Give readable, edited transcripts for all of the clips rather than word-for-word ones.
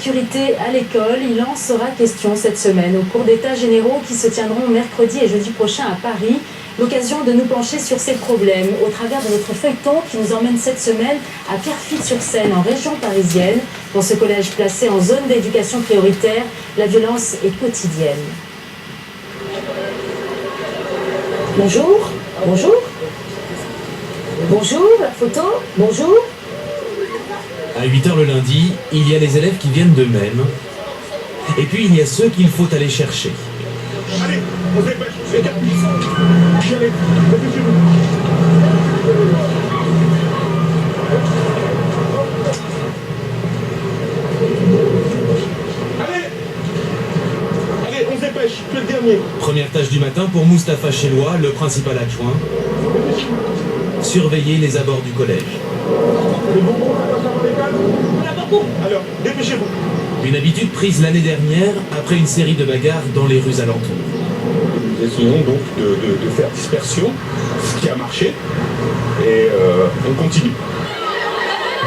sécurité à l'école, il en sera question cette semaine au cours d'états généraux qui se tiendront mercredi et jeudi prochain à Paris. L'occasion de nous pencher sur ces problèmes au travers de notre feuilleton qui nous emmène cette semaine à Pierrefitte-sur-Seine, en région parisienne. Dans ce collège placé en zone d'éducation prioritaire, la violence est quotidienne. Bonjour, bonjour. Bonjour, la photo, bonjour. À 8h le lundi, il y a les élèves qui viennent d'eux-mêmes. Et puis il y a ceux qu'il faut aller chercher. Allez, on se dépêche, c'est 4 minutes. Allez, dépêchez-vous. Allez, on se dépêche, tu es le dernier. Première tâche du matin pour Moustapha Chélois, le principal adjoint. Surveiller les abords du collège. Les bonbons, ça passe avant l'école ? On n'a pas beaucoup. Alors, dépêchez-vous. Une habitude prise l'année dernière après une série de bagarres dans les rues alentours. Nous essayons donc de faire dispersion, ce qui a marché, et on continue.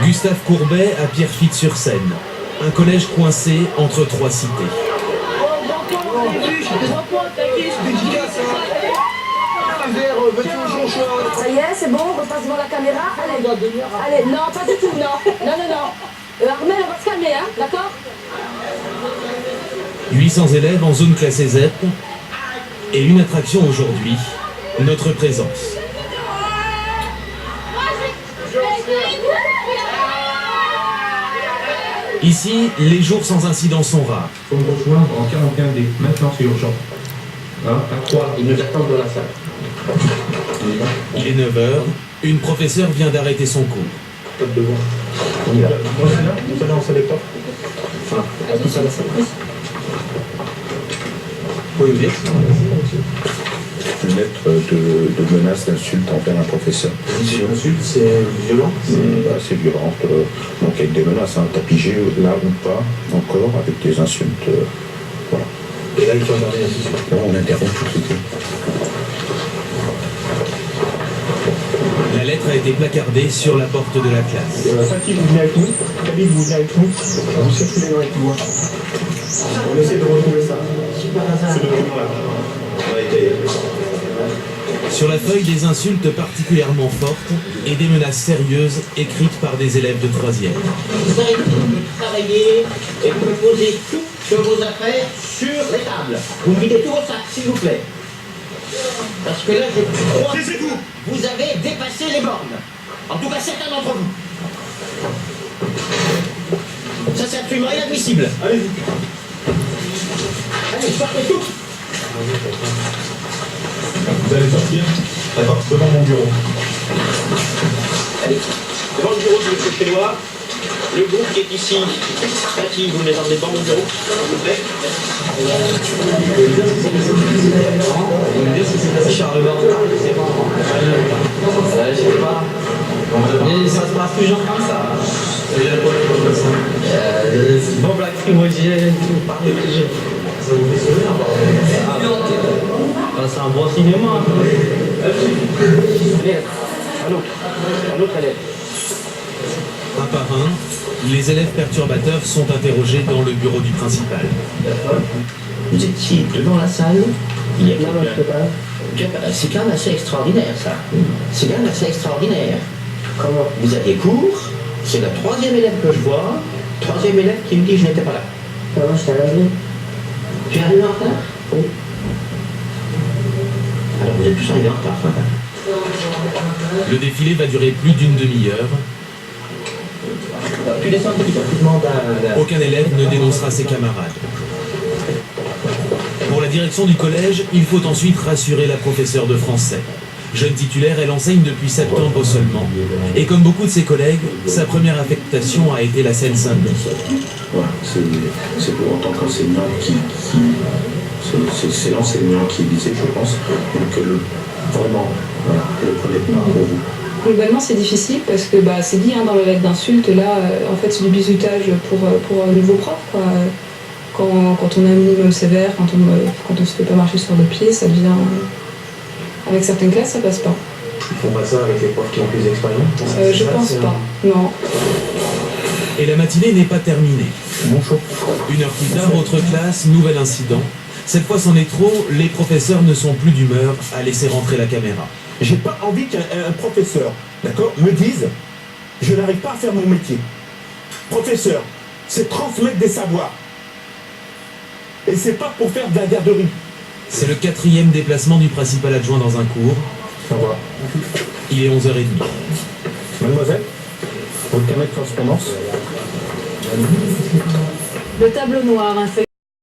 Gustave Courbet à Pierrefitte-sur-Seine, un collège coincé entre trois cités. Ça y est, c'est bon, on repasse devant la caméra. Allez, non, pas du tout, non. Non. Armel, on va se calmer, hein, d'accord ? 800 élèves en zone classée ZEP. Et une attraction aujourd'hui, notre présence. Ici, les jours sans incident sont rares. Il faut me rejoindre en 41D. Maintenant, c'est urgent. Hein, à 3, ils nous attendent dans la salle. Il est 9h, une professeure vient d'arrêter son cours. Top devant. On y va. Moi, c'est là, vous allez en salle des profs. Enfin, à tout ça, la salle. Oui, vous êtes. Une lettre de menace, d'insulte envers un professeur. C'est une insulte, c'est violent. C'est violent. Donc avec des menaces, t'as pigé là ou pas, encore avec des insultes. Voilà. Et là, il faut regarder l'insulte. Là, on interrompt tout de suite. La lettre a été placardée sur la porte de la classe. Fatih, vous venez avec nous. Khalid, vous venez avec nous. Vous circulez dans les couloirs. On essaie de retrouver ça. Ce document-là. Sur la feuille, des insultes particulièrement fortes et des menaces sérieuses écrites par des élèves de 3e. Vous arrêtez de travailler et vous me posez toutes vos affaires sur les tables. Vous me videz tous vos sacs, s'il vous plaît. Parce que là, je crois que vous avez dépassé les bornes. En tout cas, certains d'entre vous. Ça, c'est absolument inadmissible. Allez-y. Allez, sortez tout. Vous allez sortir. D'accord, devant mon bureau. Allez, devant le bureau de M. Chélois, le groupe qui est ici, Fatih, vous me les emmenez devant mon bureau, s'il vous plaît. Charles Bernard, c'est bon. Je sais pas. Mais ça se passe toujours comme ça. Bombe lacrymogène, tout, partout toujours. Ça vous fait sourire. C'est un bon cinéma. Un autre élève. Un par un, les élèves perturbateurs sont interrogés dans le bureau du principal. Vous étiez devant la salle, il y a quelqu'un. C'est quand même assez extraordinaire, ça. C'est quand même assez extraordinaire. Comment vous aviez cours, c'est la 3e élève que je vois, 3e élève qui me dit que je n'étais pas là. Comment je t'ai arrivé? Tu es arrivé en retard? Oui. Alors vous êtes tous arrivés en retard ce matin. Le défilé va durer plus d'une demi-heure. Tu descends un petit peu, tu demandes à... Aucun élève ne dénoncera ses camarades. Pour la direction du collège, il faut ensuite rassurer la professeure de français. Jeune titulaire, elle enseigne depuis septembre seulement. Et comme beaucoup de ses collègues, sa première affectation a été la Seine-Saint-Denis. Voilà, c'est pour en tant qu'enseignant c'est l'enseignant qui est visé, je pense. Donc vraiment, voilà, le premier pas pour vous. Globalement, c'est difficile parce que c'est dit dans la lettre d'insulte, là, en fait, c'est du bizutage pour un nouveau prof, quoi. Quand on a un minimum sévère, quand on se fait pas marcher sur le pied, ça devient... Avec certaines classes, ça passe pas. Ils font pas ça avec les profs qui ont plus d'expérience? Je pense pas, non. Et la matinée n'est pas terminée. Bon chaud. 1 heure plus tard, autre classe, nouvel incident. Cette fois, c'en est trop, les professeurs ne sont plus d'humeur à laisser rentrer la caméra. J'ai pas envie qu'un professeur, d'accord, me dise « Je n'arrive pas à faire mon métier ». Professeur, c'est transmettre des savoirs. Et c'est pas pour faire de la garderie. C'est le 4e déplacement du principal adjoint dans un cours. Au revoir. Il est 11h30. Mademoiselle, votre carnet de correspondance. Le tableau noir, un feuille